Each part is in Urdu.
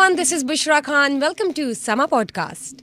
everyone, this is Bushra Khan. Welcome to Sama Podcast.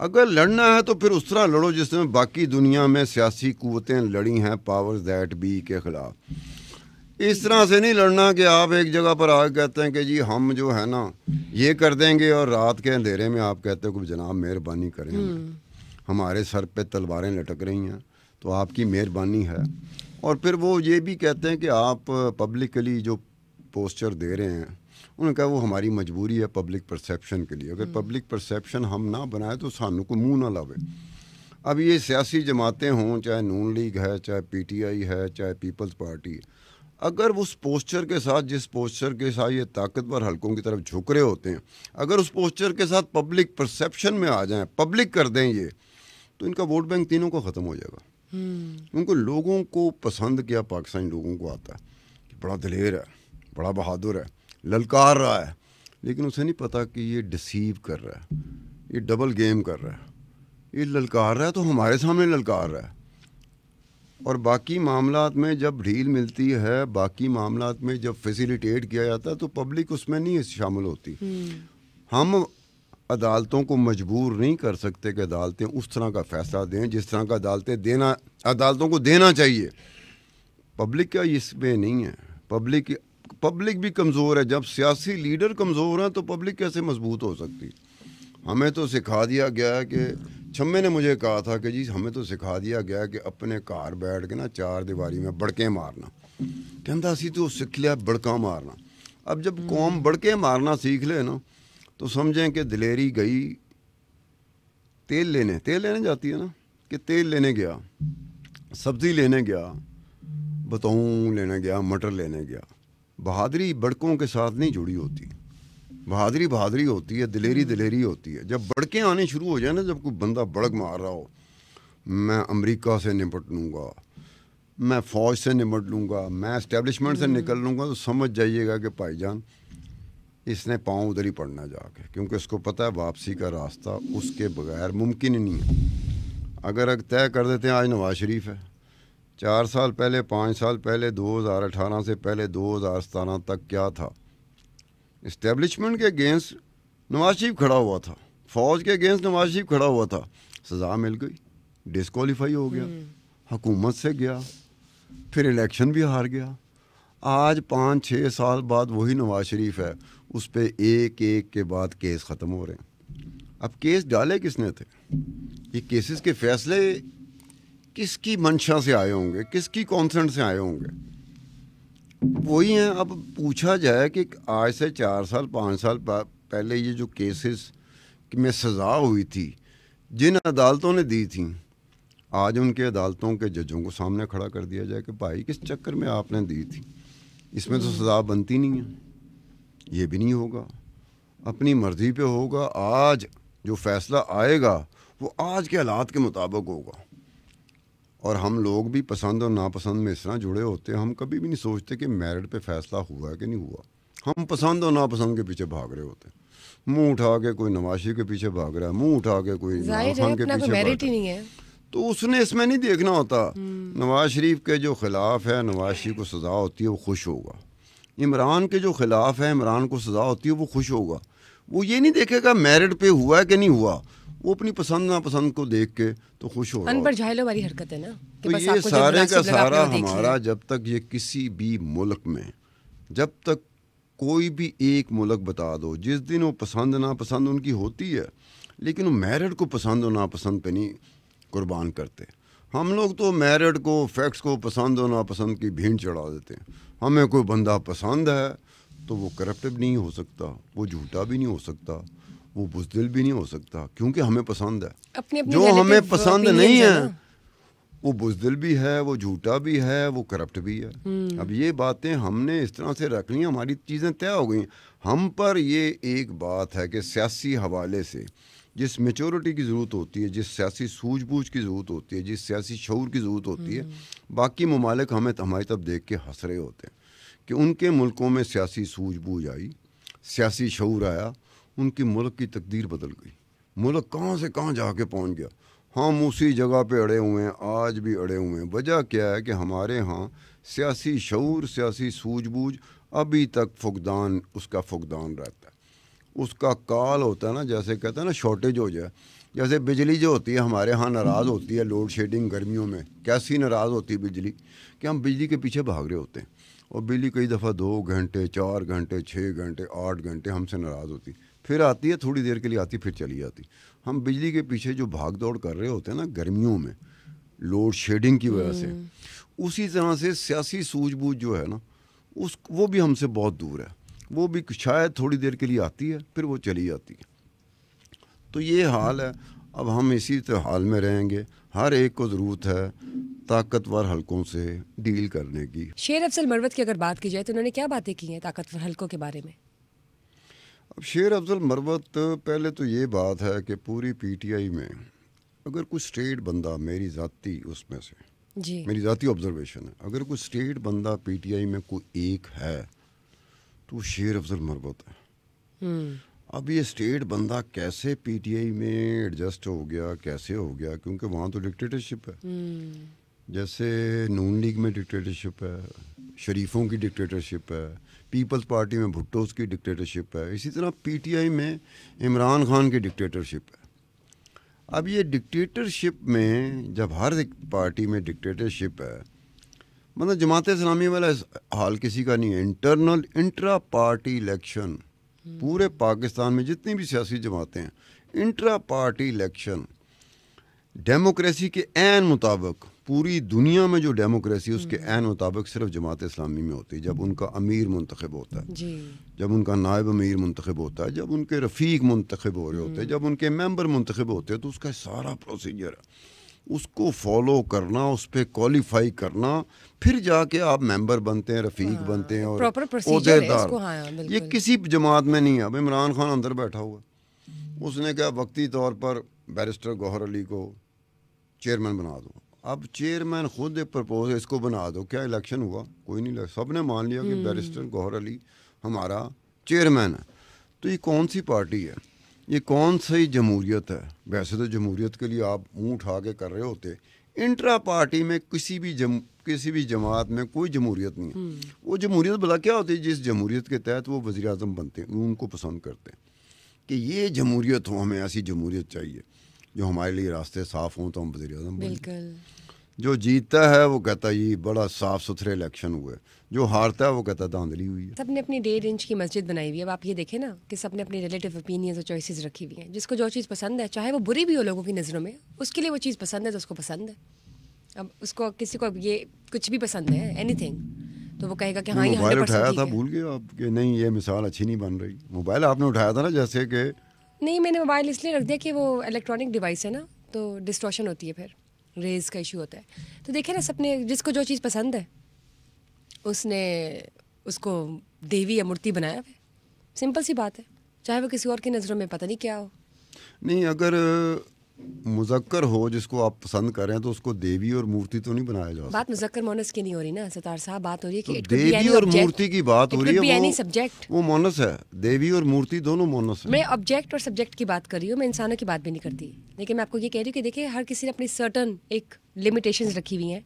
اگر لڑنا ہے تو پھر اس طرح لڑو جس میں باقی دنیا میں سیاسی قوتیں لڑی ہیں پاورز دیٹ بی کے خلاف. اس طرح سے نہیں لڑنا کہ آپ ایک جگہ پر آ کے کہتے ہیں کہ جی ہم جو ہے نا یہ کر دیں گے، اور رات کے اندھیرے میں آپ کہتے ہو کہ جناب مہربانی کریں، ہمارے سر پہ تلواریں لٹک رہی ہیں تو آپ کی مہربانی ہے. اور پھر وہ یہ بھی کہتے ہیں کہ آپ پبلکلی جو پوسچر دے رہے ہیں، انہوں نے کہا وہ ہماری مجبوری ہے پبلک پرسیپشن کے لیے. اگر پبلک پرسیپشن ہم نہ بنائے تو سانوں کو منہ نہ لاوے. اب یہ سیاسی جماعتیں ہوں، چاہے نون لیگ ہے، چاہے پی ٹی آئی ہے، چاہے پیپلز پارٹی، اگر اس پوسچر کے ساتھ، جس پوسچر کے ساتھ یہ طاقتور حلقوں کی طرف جھک رہے ہوتے ہیں، اگر اس پوسچر کے ساتھ پبلک پرسیپشن میں آ جائیں، پبلک کر دیں یہ، تو ان کا ووٹ بینک تینوں کو ختم ہو جائے گا. ان کو لوگوں کو پسند کیا پاکستانی لوگوں کو آتا ہے کہ بڑا دلیر ہے، بڑا بہادر ہے، للکار رہا ہے، لیکن اسے نہیں پتا کہ یہ ڈسیو کر رہا ہے، یہ ڈبل گیم کر رہا ہے. یہ للکار رہا ہے تو ہمارے سامنے للکار رہا ہے، اور باقی معاملات میں جب ڈھیل ملتی ہے، باقی معاملات میں جب فیسیلیٹیٹ کیا جاتا ہے تو پبلک اس میں نہیں شامل ہوتی. ہم عدالتوں کو مجبور نہیں کر سکتے کہ عدالتیں اس طرح کا فیصلہ دیں جس طرح کا عدالتوں کو دینا چاہیے. پبلک کا اس میں نہیں ہے. پبلک بھی کمزور ہے. جب سیاسی لیڈر کمزور ہیں تو پبلک کیسے مضبوط ہو سکتی؟ ہمیں تو سکھا دیا گیا ہے کہ چھمے نے مجھے کہا تھا کہ جی ہمیں تو سکھا دیا گیا ہے کہ اپنے گھر بیٹھ کے نا چار دیواری میں بڑکے مارنا. کہندا اسی تو سیکھ لیا بڑکا مارنا. اب جب قوم بڑکے مارنا سیکھ لے نا تو سمجھیں کہ دلیری گئی تیل لینے جاتی ہے نا، کہ تیل لینے گیا، سبزی لینے گیا، بتاؤں لینے گیا، مٹر لینے گیا. بہادری بڑکوں کے ساتھ نہیں جڑی ہوتی. بہادری ہوتی ہے، دلیری ہوتی ہے. جب بڑکیں آنے شروع ہو جائیں نا، جب کوئی بندہ بڑک مار رہا ہو، میں امریکہ سے نمٹ لوں گا، میں فوج سے نمٹ لوں گا، میں اسٹیبلشمنٹ سے نکل لوں گا، تو سمجھ جائیے گا کہ بھائی جان اس نے پاؤں ادھر ہی پڑنا جا کے، کیونکہ اس کو پتہ ہے واپسی کا راستہ اس کے بغیر ممکن ہی نہیں ہے. اگر طے کر دیتے ہیں آج نواز شریف ہے، 4 سال پہلے، 5 سال پہلے، 2018 سے پہلے 2017 تک کیا تھا؟ اسٹیبلشمنٹ کے اگینسٹ نواز شریف کھڑا ہوا تھا، فوج کے اگینسٹ نواز شریف کھڑا ہوا تھا، سزا مل گئی، ڈسکوالیفائی ہو گیا، حکومت سے گیا، پھر الیکشن بھی ہار گیا. آج 5-6 سال بعد وہی نواز شریف ہے، اس پہ ایک کے بعد کیس ختم ہو رہے ہیں. اب کیس ڈالے کس نے تھے؟ یہ کیسز کے فیصلے کس کی منشا سے آئے ہوں گے، کس کی کانسنٹ سے آئے ہوں گے؟ وہی ہیں. اب پوچھا جائے کہ آج سے 4 سال 5 سال پہلے یہ جو کیسز میں سزا ہوئی تھی، جن عدالتوں نے دی تھیں، آج ان کے عدالتوں کے ججوں کو سامنے کھڑا کر دیا جائے کہ بھائی کس چکر میں آپ نے دی تھی، اس میں تو سزا بنتی نہیں ہے. یہ بھی نہیں ہوگا، اپنی مرضی پہ ہوگا. آج جو فیصلہ آئے گا وہ آج کے حالات کے مطابق ہوگا. اور ہم لوگ بھی پسند اور ناپسند میں اس طرح جڑے ہوتے ہیں، ہم کبھی بھی نہیں سوچتے کہ میرٹ پہ فیصلہ ہوا ہے کہ نہیں ہوا. ہم پسند اور ناپسند کے پیچھے بھاگ رہے ہوتے ہیں. منہ اٹھا کے کوئی نواز شریف کے پیچھے بھاگ رہا ہے، منہ اٹھا کے کوئی عمران خان کے پیچھے بھاگ رہا ہے. تو اس نے اس میں نہیں دیکھنا ہوتا. نواز شریف کے جو خلاف ہے، نواز شریف کو سزا ہوتی ہے وہ خوش ہوگا. عمران کے جو خلاف ہے، عمران کو سزا ہوتی ہے وہ خوش ہوگا. وہ یہ نہیں دیکھے گا میرٹ پہ ہوا ہے کہ نہیں ہوا، وہ اپنی پسند ناپسند کو دیکھ کے تو خوش ہو رہا ان پر جاہلوں والی حرکت ہے نا. تو یہ سارے کا سارا ہمارا، جب تک یہ کسی بھی ملک میں، جب تک کوئی بھی ایک ملک بتا دو جس دن وہ پسند ناپسند ان کی ہوتی ہے، لیکن وہ میرٹ کو پسند و ناپسند پہ نہیں قربان کرتے. ہم لوگ تو میرٹ کو، فیکٹس کو پسند و ناپسند کی بھینٹ چڑھا دیتے ہیں. ہمیں کوئی بندہ پسند ہے تو وہ کرپٹ بھی نہیں ہو سکتا، وہ جھوٹا بھی نہیں ہو سکتا، وہ بزدل بھی نہیں ہو سکتا، کیونکہ ہمیں پسند ہے. جو ہمیں پسند نہیں ہے وہ بزدل بھی ہے، وہ جھوٹا بھی ہے، وہ کرپٹ بھی ہے. اب یہ باتیں ہم نے اس طرح سے رکھ لی، ہماری چیزیں طے ہو گئی. ہم پر یہ ایک بات ہے کہ سیاسی حوالے سے جس میچورٹی کی ضرورت ہوتی ہے، جس سیاسی سوجھ بوجھ کی ضرورت ہوتی ہے، جس سیاسی شعور کی ضرورت ہوتی ہے، باقی ممالک ہمیں ہماری طرف دیکھ کے ہنس رہے ہوتے ہیں کہ ان کے ملکوں میں سیاسی سوجھ بوجھ آئی، سیاسی شعور آیا، ان کی ملک کی تقدیر بدل گئی، ملک کہاں سے کہاں جا کے پہنچ گیا. ہم اسی جگہ پہ اڑے ہوئے ہیں، آج بھی اڑے ہوئے ہیں. وجہ کیا ہے کہ ہمارے ہاں سیاسی شعور، سیاسی سوجھ بوجھ ابھی تک فقدان، اس کا فقدان رہتا ہے. اس کا کال ہوتا ہے نا، جیسے کہتے ہیں نا شارٹیج ہو جائے جیسے بجلی جو ہوتی ہے ہمارے ہاں ناراض ہوتی ہے لوڈ شیڈنگ گرمیوں میں، کیسی ناراض ہوتی ہے بجلی کہ ہم بجلی کے پیچھے بھاگ رہے ہوتے ہیں، اور بجلی کئی دفعہ 2 گھنٹے 4 گھنٹے 6 گھنٹے 8 گھنٹے ہم سے ناراض ہوتی، پھر آتی ہے تھوڑی دیر کے لیے آتی پھر چلی جاتی۔ ہم بجلی کے پیچھے جو بھاگ دوڑ کر رہے ہوتے ہیں نا گرمیوں میں لوڈ شیڈنگ کی وجہ سے، اسی طرح سے سیاسی سوجھ بوجھ جو ہے نا وہ بھی ہم سے بہت دور ہے، وہ بھی شاید تھوڑی دیر کے لیے آتی ہے پھر وہ چلی جاتی ہے۔ تو یہ حال ہے، اب ہم اسی حال میں رہیں گے۔ ہر ایک کو ضرورت ہے طاقتور حلقوں سے ڈیل کرنے کی۔ شیر افضل مروت کی اگر بات کی جائے تو انہوں نے کیا باتیں کی ہیں طاقتور حلقوں کے بارے میں؟ اب شیر افضل مروت، پہلے تو یہ بات ہے کہ پوری پی ٹی آئی میں اگر کوئی اسٹیٹ بندہ، میری ذاتی اس میں سے جی میری ذاتی آبزرویشن ہے، اگر کوئی اسٹیٹ بندہ پی ٹی آئی میں کوئی ایک ہے تو وہ شیر افضل مروت ہے۔ اب یہ اسٹیٹ بندہ کیسے پی ٹی آئی میں ایڈجسٹ ہو گیا، کیسے ہو گیا، کیونکہ وہاں تو ڈکٹیٹرشپ ہے، جیسے نون لیگ میں ڈکٹیٹرشپ ہے، شریفوں کی ڈکٹیٹرشپ ہے، پیپلز پارٹی میں بھٹوز کی ڈکٹیٹرشپ ہے، اسی طرح پی ٹی آئی میں عمران خان کی ڈکٹیٹرشپ ہے۔ اب یہ ڈکٹیٹرشپ میں جب ہر ایک پارٹی میں ڈکٹیٹرشپ ہے، مطلب جماعت اسلامی والا حال کسی کا نہیں ہے، انٹرا پارٹی الیکشن پورے پاکستان میں جتنی بھی سیاسی جماعتیں ہیں، انٹرا پارٹی الیکشن ڈیموکریسی کے عین مطابق، پوری دنیا میں جو ڈیموکریسی اس کے عین مطابق صرف جماعت اسلامی میں ہوتی ہے، جب ان کا امیر منتخب ہوتا ہے، جی جب ان کا نائب امیر منتخب ہوتا ہے، جب ان کے رفیق منتخب ہو رہے ہوتے ہیں، جب ان کے ممبر منتخب ہوتے ہیں، تو اس کا سارا پروسیجر ہے، اس کو فالو کرنا، اس پہ کوالیفائی کرنا، پھر جا کے آپ ممبر بنتے ہیں، رفیق بنتے ہیں اور پراپر پروسیجر ہے اس عہدیدار۔ کو، ہاں یہ بالکل۔ کسی جماعت میں نہیں ہے۔ اب عمران خان اندر بیٹھا ہوا، اس نے کہا وقتی طور پر بیرسٹر گوہر علی کو چیئرمین بنا دو۔ اب چیئرمین خود پرپوز اس کو بنا دو، کیا الیکشن ہوا؟ کوئی نہیں، سب نے مان لیا کہ بیرسٹر گوہر علی ہمارا چیئرمین ہے۔ تو یہ کون سی پارٹی ہے؟ یہ کون سی جمہوریت ہے؟ ویسے تو جمہوریت کے لیے آپ منہ اٹھا کے کر رہے ہوتے، انٹرا پارٹی میں کسی بھی جماعت میں کوئی جمہوریت نہیں ہے۔ وہ جمہوریت بلا کیا ہوتی ہے؟ جس جمہوریت کے تحت وہ وزیر اعظم بنتے ہیں، وہ ان کو پسند کرتے ہیں کہ یہ جمہوریت ہو، ہمیں ایسی جمہوریت چاہیے جو ہمارے لیے راستے صاف ہوں تو ہم وزیر اعظم بنیں۔ بالکل۔ جو جیتتا ہے وہ کہتا ہے یہ بڑا صاف ستھرے الیکشن ہوئے، جو ہارتا ہے وہ کہتا ہے دھاندلی ہوئی ہے۔ سب نے اپنی 1.5 انچ کی مسجد بنائی ہوئی ہے۔ اب آپ یہ دیکھیں نا کہ سب نے اپنی ریلیٹیو اوپینینز اور چوائسیز رکھی ہوئی ہیں، جس کو جو چیز پسند ہے، چاہے وہ بری بھی ہو لوگوں کی نظروں میں، اس کے لیے وہ چیز پسند ہے تو اس کو پسند ہے۔ اب اس کو کسی کو یہ کچھ بھی پسند ہے، اینی تھنگ، تو وہ کہے گا کہ ہاں یہ موبائل 100% اٹھایا ٹھیک تھا، ہے۔ بھول گئے آپ کہ نہیں یہ مثال اچھی نہیں بن رہی؟ موبائل آپ نے اٹھایا تھا نا، جیسے کہ نہیں، میں نے موبائل اس لیے رکھ دیا کہ وہ الیکٹرانک ڈیوائس ہے نا، تو ڈسٹورشن ہوتی ہے، پھر ریز کا ایشو ہوتا ہے۔ تو دیکھیں نا، سب نے جس کو جو چیز پسند ہے اس نے اس کو دیوی یا مورتی بنایا ہے۔ سمپل سی بات ہے، چاہے وہ کسی اور کی نظروں میں پتہ نہیں کیا ہو۔ نہیں، اگر مذکر ہو جس کو آپ پسند کریں تو اس کو دیوی اور مورتی تو نہیں بنایا جا سکتا۔ بات مذکر مونس کی نہیں ہو رہی نا ستار صاحب، بات ہو رہی ہے کہ دیوی اور مورتی کی بات ہو رہی ہے، سبجیکٹ وہ مونس ہے، دیوی اور مورتی دونوں مونس ہیں۔ میں آبجیکٹ اور سبجیکٹ کی بات کر رہی ہوں، میں انسانوں کی بات بھی نہیں کرتی، لیکن میں آپ کو یہ کہہ رہی ہوں کہ دیکھیں ہر کسی نے اپنی سرٹن ایک لمیٹیشنز رکھی ہوئی ہیں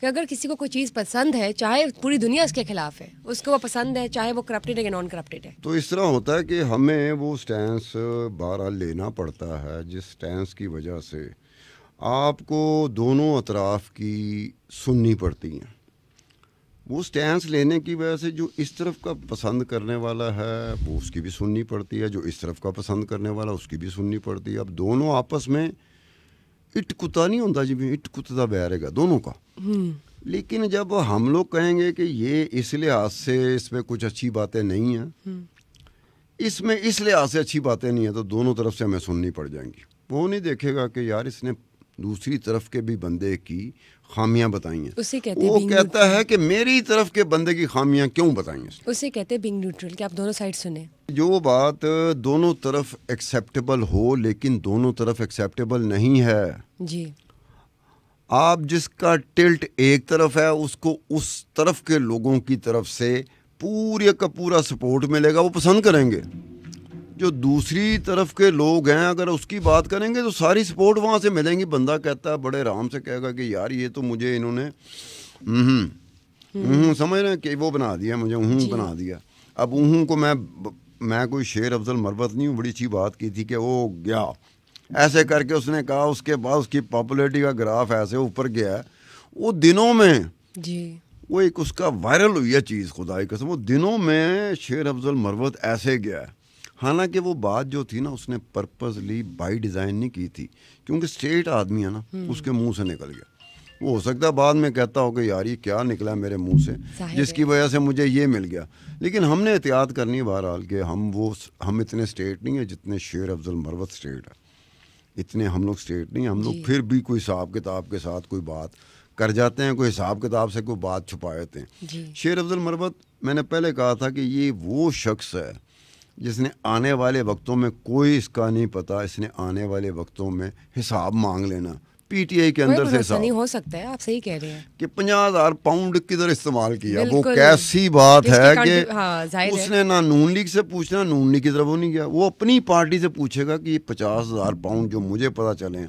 کہ اگر کسی کو کوئی چیز پسند ہے، چاہے پوری دنیا اس کے خلاف ہے، اس کو وہ پسند ہے، چاہے وہ کرپٹڈ ہے یا نان کرپٹڈ ہے۔ تو اس طرح ہوتا ہے کہ ہمیں وہ سٹینس بہرحال لینا پڑتا ہے، جس سٹینس کی وجہ سے آپ کو دونوں اطراف کی سننی پڑتی ہیں۔ وہ سٹینس لینے کی وجہ سے جو اس طرف کا پسند کرنے والا ہے وہ اس کی بھی سننی پڑتی ہے، جو اس طرف کا پسند کرنے والا اس کی بھی سننی پڑتی ہے۔ اب دونوں آپس میں اٹ کتا نہیں ہوتا جی، اٹ کتا بیرے گا دونوں کا۔ لیکن جب ہم لوگ کہیں گے کہ یہ اس لحاظ سے اس میں کچھ اچھی باتیں نہیں ہیں، اس میں اس لحاظ سے اچھی باتیں نہیں ہیں، تو دونوں طرف سے ہمیں سننی پڑ جائیں گی۔ وہ نہیں دیکھے گا کہ یار اس نے دوسری طرف کے بھی بندے کی خامیاں بتائی ہیں، وہ کہتا ہے کہ میری طرف کے بندے کی خامیاں کیوں بتائیں ہیں، اسے کہتے ہیں بینگ نیوٹرل، کہ آپ دونوں سائڈ سنیں۔ جو بات دونوں طرف ایکسیپٹیبل ہو لیکن دونوں طرف ایکسیپٹیبل نہیں ہے، جی آپ جس کا ٹلٹ ایک طرف ہے اس کو اس طرف کے لوگوں کی طرف سے پورے کا پورا سپورٹ ملے گا، وہ پسند کریں گے۔ جو دوسری طرف کے لوگ ہیں اگر اس کی بات کریں گے تو ساری سپورٹ وہاں سے ملیں گی۔ بندہ کہتا ہے بڑے آرام سے کہے گا کہ یار یہ تو مجھے انہوں نے سمجھ رہے ہیں کہ وہ بنا دیا، مجھے بنا دیا۔ اب کو میں کوئی شیر افضل مروت نہیں ہوں، بڑی اچھی بات کی تھی کہ وہ گیا ایسے کر کے اس نے کہا. اس کے بعد اس کی پاپولیرٹی کا گراف ایسے اوپر گیا ہے. وہ دنوں میں جی وہ ایک اس کا وائرل ہوئی ہے چیز, خدا کی قسم. وہ دنوں میں شیر افضل مروت ایسے گیا ہے. حالانکہ وہ بات جو تھی نا اس نے پرپزلی بائی ڈیزائن نہیں کی تھی, کیونکہ اسٹریٹ آدمی ہے نا, اس کے منہ سے نکل گیا. وہ ہو سکتا ہے بعد میں کہتا ہو کہ یار یہ کیا نکلا میرے منہ سے, جس کی وجہ سے مجھے یہ مل گیا. لیکن ہم نے احتیاط کرنی ہے بہرحال کہ ہم اتنے اسٹیٹ نہیں ہیں جتنے شیر افضل مروت اسٹیٹ ہے. اتنے ہم لوگ اسٹیٹ نہیں ہیں. ہم لوگ پھر بھی کوئی حساب کتاب کے ساتھ کوئی بات کر جاتے ہیں, کوئی حساب کتاب سے کوئی بات چھپا دیتے ہیں. شیر افضل مروت, میں نے پہلے کہا تھا کہ یہ وہ شخص ہے جس نے آنے والے وقتوں میں کوئی اس کا نہیں پتا, اس نے آنے والے وقتوں میں حساب مانگ لینا پی ٹی آئی کے اندر سے. حساب نہیں ہو سکتا ہے, آپ صحیح کہہ رہے ہیں کہ 50,000 پاؤنڈ کدھر استعمال کیا. وہ کیسی بات ہے کہ اس نے نہ نون لیگ سے پوچھنا, نون لیگ کی طرف وہ نہیں گیا. وہ اپنی پارٹی سے پوچھے گا کہ یہ 50,000 پاؤنڈ جو مجھے پتا چلے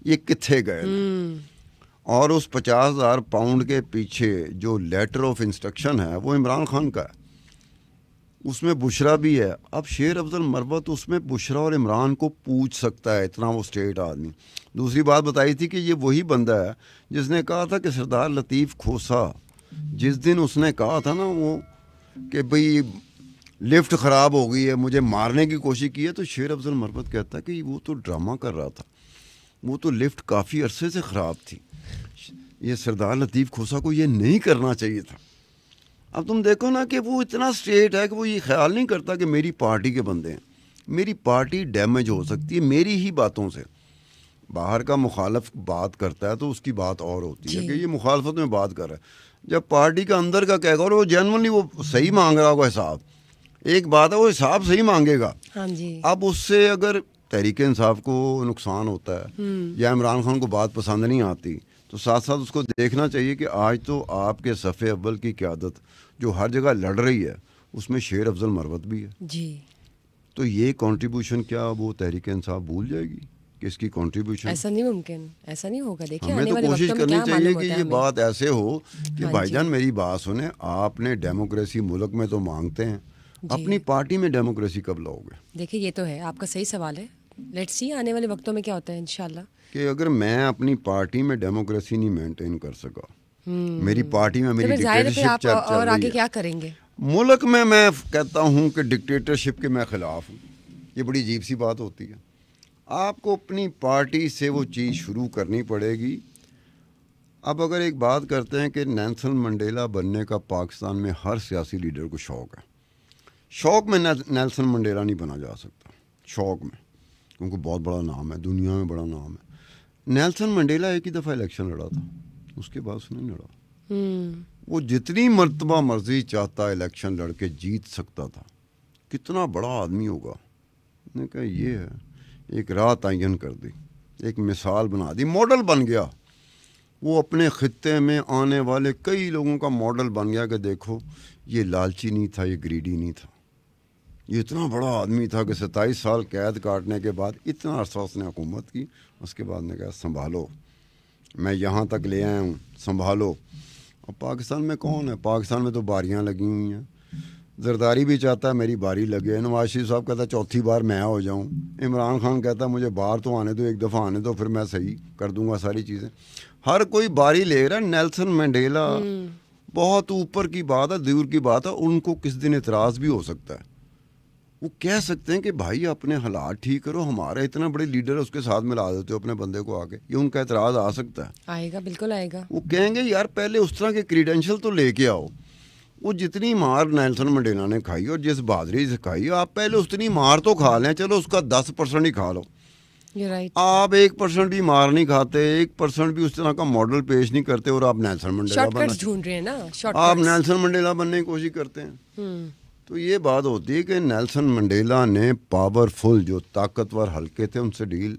یہ کتنے گئے. اور اس 50,000 پاؤنڈ کے پیچھے جو لیٹر آف انسٹرکشن ہے وہ عمران خان کا ہے, اس میں بشرا بھی ہے. اب شیر افضل مروت اس میں بشرا اور عمران کو پوچھ سکتا ہے, اتنا وہ اسٹیٹ آدمی. دوسری بات بتائی تھی کہ یہ وہی بندہ ہے جس نے کہا تھا کہ سردار لطیف کھوسا, جس دن اس نے کہا تھا نا وہ کہ بھئی لفٹ خراب ہو گئی ہے, مجھے مارنے کی کوشش کی ہے, تو شیر افضل مروت کہتا ہے کہ وہ تو ڈرامہ کر رہا تھا, وہ تو لفٹ کافی عرصے سے خراب تھی, یہ سردار لطیف کھوسا کو یہ نہیں کرنا چاہیے تھا. اب تم دیکھو نا کہ وہ اتنا اسٹریٹ ہے کہ وہ یہ خیال نہیں کرتا کہ میری پارٹی کے بندے ہیں. میری پارٹی ڈیمیج ہو سکتی ہے میری ہی باتوں سے. باہر کا مخالف بات کرتا ہے تو اس کی بات اور ہوتی ہے کہ یہ مخالفت میں بات کر رہا ہے. جب پارٹی کا اندر کا کہے گا اور وہ جنرلی وہ صحیح مانگ رہا ہوگا حساب, ایک بات ہے وہ حساب صحیح مانگے گا. اب اس سے اگر تحریک انصاف کو نقصان ہوتا ہے یا عمران خان کو بات پسند نہیں آتی, تو ساتھ ساتھ اس کو دیکھنا چاہیے کہ آج تو آپ کے صف اول کی قیادت جو ہر جگہ لڑ رہی ہے اس میں شیر افضل مروت بھی ہے. تو یہ کنٹریبیوشن کیا وہ تحریک انصاف بھول جائے گی کہ اس کی کنٹریبیوشن؟ ایسا نہیں ممکن, ایسا نہیں ہوگا. دیکھیں ہمیں تو کوشش کرنی چاہیے کہ یہ بات ایسے ہو کہ بھائی جان میری بات سنیں, آپ نے ڈیموکریسی ملک میں تو مانگتے ہیں, اپنی پارٹی میں ڈیموکریسی کب لاؤ گے؟ دیکھیں یہ تو ہے, آپ کا صحیح سوال ہے. لیٹس سی آنے والے وقتوں میں کیا ہوتا ہے انشاءاللہ. کہ اگر میں اپنی پارٹی میں ڈیموکریسی نہیں مینٹین کر سکا, میری پارٹی میں میری ڈکٹیٹرشپ چل رہی ہے, اور آگے کیا کریں گے ملک میں کہتا ہوں کہ ڈکٹیٹرشپ کے میں خلاف ہوں. یہ بڑی عجیب سی بات ہوتی ہے. آپ کو اپنی پارٹی سے وہ چیز شروع کرنی پڑے گی. اب اگر ایک بات کرتے ہیں کہ نیلسن منڈیلا بننے کا پاکستان میں ہر سیاسی لیڈر کو شوق ہے, شوق میں نیلسن منڈیلا نہیں بنا جا سکتا, شوق میں, کیونکہ بہت بڑا نام ہے, دنیا میں بڑا نام ہے. نیلسن منڈیلا ایک ہی دفعہ الیکشن لڑا تھا, اس کے بعد اس نے نہیں لڑا. وہ جتنی مرتبہ مرضی چاہتا الیکشن لڑ کے جیت سکتا تھا. کتنا بڑا آدمی ہوگا. نے کہا یہ ہے, ایک راہ تعین کر دی, ایک مثال بنا دی, ماڈل بن گیا. وہ اپنے خطے میں آنے والے کئی لوگوں کا ماڈل بن گیا کہ دیکھو یہ لالچی نہیں تھا, یہ گریڈی نہیں تھا, یہ اتنا بڑا آدمی تھا کہ 27 سال قید کاٹنے کے بعد اتنا عرصہ اس نے حکومت کی. اس کے بعد نے کہا سنبھالو, میں یہاں تک لے آیا ہوں, سنبھالو. اب پاکستان میں کون ہے؟ پاکستان میں تو باریاں لگی ہوئی ہیں. زرداری بھی چاہتا ہے میری باری لگے, نواز شریف صاحب کہتا ہے چوتھی بار میں ہو جاؤں, عمران خان کہتا ہے مجھے باہر تو آنے دو, ایک دفعہ آنے دو, پھر میں صحیح کر دوں گا ساری چیزیں. ہر کوئی باری لے رہا ہے. نیلسن منڈیلا بہت اوپر کی بات ہے, دور کی بات ہے, ان کو کس دن اعتراض بھی ہو سکتا ہے. وہ کہہ سکتے ہیں کہ بھائی اپنے حالات ٹھیک کرو, ہمارا اتنا بڑے لیڈر ہے اس کے ساتھ ملا دیتے ہو اپنے بندے کو آگے. یہ ان کا اعتراض آ سکتا ہے, آئے گا, بالکل آئے گا. وہ کہیں گے یار پہلے اس طرح کے کریڈینشل تو لے کے آؤ. وہ جتنی مار نیلسن منڈیلا نے کھائی اور جس بہادری سے کھائی, آپ پہلے اتنی مار تو کھا لیں, چلو اس کا 10% ہی کھا لو. آپ 1% بھی مار نہیں کھاتے, 1% بھی اس طرح کا ماڈل پیش نہیں کرتے, اور آپ نیلسن منڈیلا ڈھونڈ رہے ہیں نا, آپ نیلسن منڈیلا بننے کی کوشش کرتے ہیں. تو یہ بات ہوتی ہے کہ نیلسن منڈیلا نے پاورفل جو طاقتور حلقے تھے ان سے ڈیل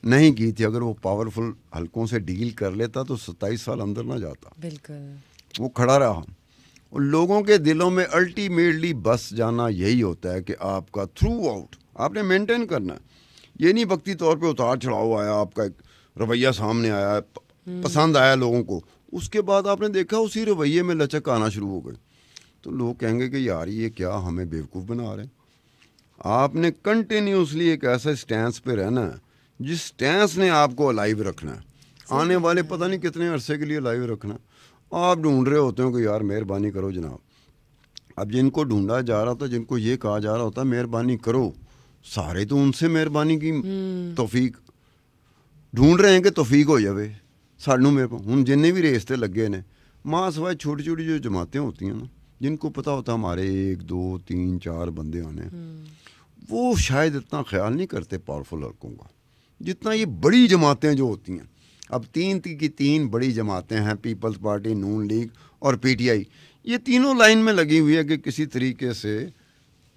نہیں کی تھی. اگر وہ پاورفل حلقوں سے ڈیل کر لیتا تو 27 سال اندر نہ جاتا. بالکل وہ کھڑا رہا. اور لوگوں کے دلوں میں الٹیمیٹلی بس جانا یہی ہوتا ہے کہ آپ کا تھرو آؤٹ آپ نے مینٹین کرنا ہے. یہ نہیں وقتی طور پہ اتار چڑھاؤ آیا, آپ کا ایک رویہ سامنے آیا, پسند آیا لوگوں کو, اس کے بعد آپ نے دیکھا اسی رویے میں لچک آنا شروع ہو گئی, تو لوگ کہیں گے کہ یار یہ کیا ہمیں بیوقوف بنا رہے ہیں. آپ نے کنٹینیوسلی ایک ایسا اسٹینس پہ رہنا ہے جس سٹینس نے آپ کو لائیو رکھنا ہے, آنے والے پتہ نہیں کتنے عرصے کے لیے لائیو رکھنا, آپ ڈھونڈ رہے ہوتے ہو کہ یار مہربانی کرو جناب. اب جن کو ڈھونڈا جا رہا ہوتا, جن کو یہ کہا جا رہا ہوتا مہربانی کرو, سارے تو ان سے مہربانی کی توفیق ڈھونڈ رہے ہیں کہ توفیق ہو جاوے سانوں. میرے کو ہن جن بھی ریس تے لگے نے, ماں سوائے چھوٹی چھوٹی جو جماعتیں ہوتی ہیں نا, جن کو پتہ ہوتا ہمارے 1 2 3 4 بندے آنے, وہ شاید اتنا خیال نہیں کرتے پاورفل حلقوں کا جتنا یہ بڑی جماعتیں جو ہوتی ہیں. اب 3 بڑی جماعتیں ہیں, پیپلز پارٹی, نون لیگ اور پی ٹی آئی. یہ تینوں لائن میں لگی ہوئی ہے کہ کسی طریقے سے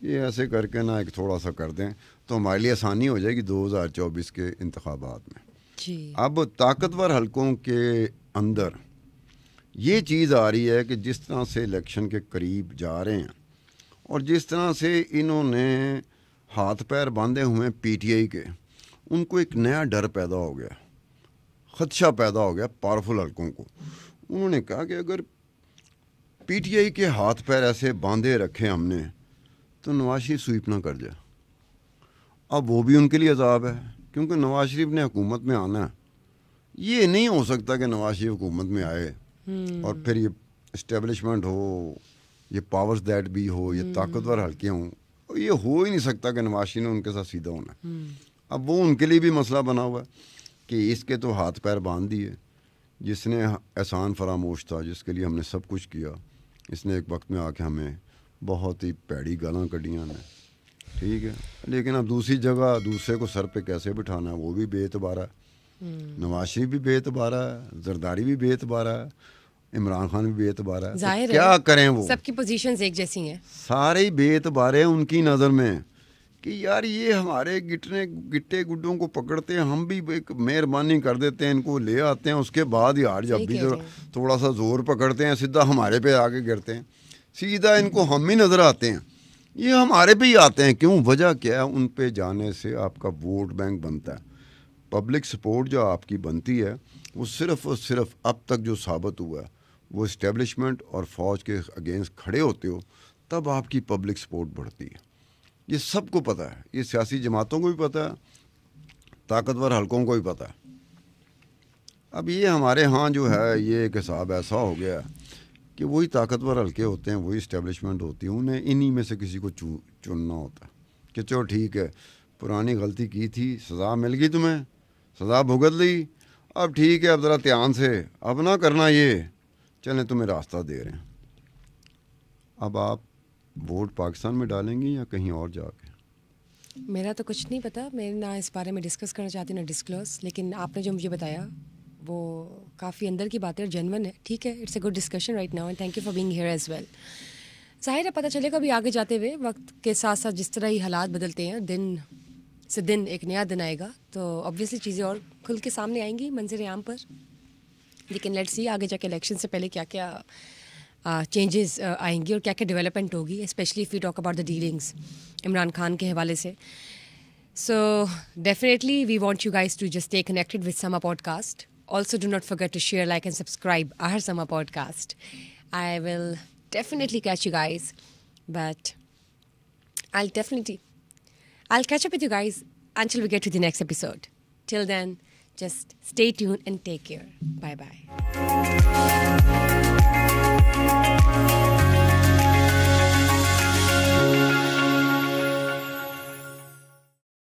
یہ ایسے کر کے نا ایک تھوڑا سا کر دیں تو ہمارے لیے آسانی ہو جائے گی 2024 کے انتخابات میں. اب طاقتور حلقوں کے اندر یہ چیز آ رہی ہے کہ جس طرح سے الیکشن کے قریب جا رہے ہیں اور جس طرح سے انہوں نے ہاتھ پیر باندھے ہوئے ہیں پی ٹی آئی کے, ان کو ایک نیا ڈر پیدا ہو گیا, خدشہ پیدا ہو گیا پاورفل حلقوں کو. انہوں نے کہا کہ اگر پی ٹی آئی کے ہاتھ پیر ایسے باندھے رکھے ہم نے تو نواز شریف سویپ نہ کر جائے. اب وہ بھی ان کے لیے عذاب ہے کیونکہ نواز شریف نے حکومت میں آنا ہے. یہ نہیں ہو سکتا کہ نواز شریف حکومت میں آئے اور پھر یہ اسٹیبلشمنٹ ہو, یہ پاورز دیٹ بھی ہو, یہ طاقتور حلقے ہوں. یہ ہو ہی نہیں سکتا کہ نواز شریف نے ان کے ساتھ سیدھا ہونا ہے. اب وہ ان کے لیے بھی مسئلہ بنا ہوا ہے کہ اس کے تو ہاتھ پیر باندھ دیے, جس نے احسان فراموش تھا, جس کے لیے ہم نے سب کچھ کیا, اس نے ایک وقت میں آ کے ہمیں بہت ہی پیڑی گالاں کڈیاں نے, ٹھیک ہے. لیکن اب دوسری جگہ دوسرے کو سر پہ کیسے بٹھانا ہے وہ بھی بے اعتبارہ ہے. نواز شریف بھی بے اعتبارہ ہے, زرداری بھی بے اعتبارہ ہے, عمران خان بھی بے اعتبارہ ہے. کیا کریں, وہ سب کی پوزیشنز ایک جیسی ہیں, سارے ہی بے اعتبار ہیں ان کی نظر میں کہ یار یہ ہمارے گٹے گڈوں کو پکڑتے ہیں, ہم بھی ایک مہربانی کر دیتے ہیں, ان کو لے آتے ہیں, اس کے بعد یار جب بھی تھوڑا سا زور پکڑتے ہیں سیدھا ہمارے پہ آگے گرتے ہیں, سیدھا ان کو ہم ہی نظر آتے ہیں, یہ ہمارے پہ ہی آتے ہیں. کیوں, وجہ کیا ہے؟ ان پہ جانے سے آپ کا ووٹ بینک بنتا ہے. پبلک سپورٹ جو آپ کی بنتی ہے وہ صرف اور صرف اب تک جو ثابت ہوا ہے وہ اسٹیبلشمنٹ اور فوج کے اگینسٹ کھڑے ہوتے ہو تب آپ کی پبلک سپورٹ بڑھتی ہے. یہ سب کو پتہ ہے, یہ سیاسی جماعتوں کو بھی پتہ ہے, طاقتور حلقوں کو بھی پتہ ہے. اب یہ ہمارے ہاں جو ہے یہ ایک حساب ایسا ہو گیا ہے کہ وہی طاقتور حلقے ہوتے ہیں, وہی اسٹیبلشمنٹ ہوتی ہے, انہیں انہی میں سے کسی کو چننا ہوتا ہے کہ چلو ٹھیک ہے پرانی غلطی کی تھی, سزا مل گئی, تمہیں سزا بھگت لی, اب ٹھیک ہے اب ذرا دھیان سے اب نہ کرنا, یہ چلیں تمہیں راستہ دے رہے ہیں. اب آپ ووٹ پاکستان میں ڈالیں گی یا کہیں اور جا کے؟ میرا تو کچھ نہیں پتا, میں نہ اس بارے میں ڈسکس کرنا چاہتی نہ ڈسکلوز, لیکن آپ نے جو مجھے بتایا وہ کافی اندر کی بات ہے اور جینون ہے. ٹھیک ہے, it's a good discussion right now and thank you for being here as well. ظاہر ہے پتہ چلے گا ابھی آگے جاتے ہوئے وقت کے ساتھ ساتھ جس طرح ہی حالات بدلتے ہیں, دن سے دن ایک نیا دن آئے گا تو آبویسلی چیزیں اور کھل کے سامنے آئیں گی منظر عام پر. لیکن لیٹس سی آگے جا کے الیکشن سے پہلے کیا کیا چینجز آئیں گی اور کیا کیا ڈیولپمنٹ ہوگی, especially if you talk about the dealings Imran Khan کے حوالے سے. So definitely we want you guys to just stay connected with Samaa podcast. Also, do not forget to share, like, and subscribe our summer podcast. I will definitely catch you guys, but I'll catch up with you guys until we get to the next episode. Till then, just stay tuned and take care. Bye-bye.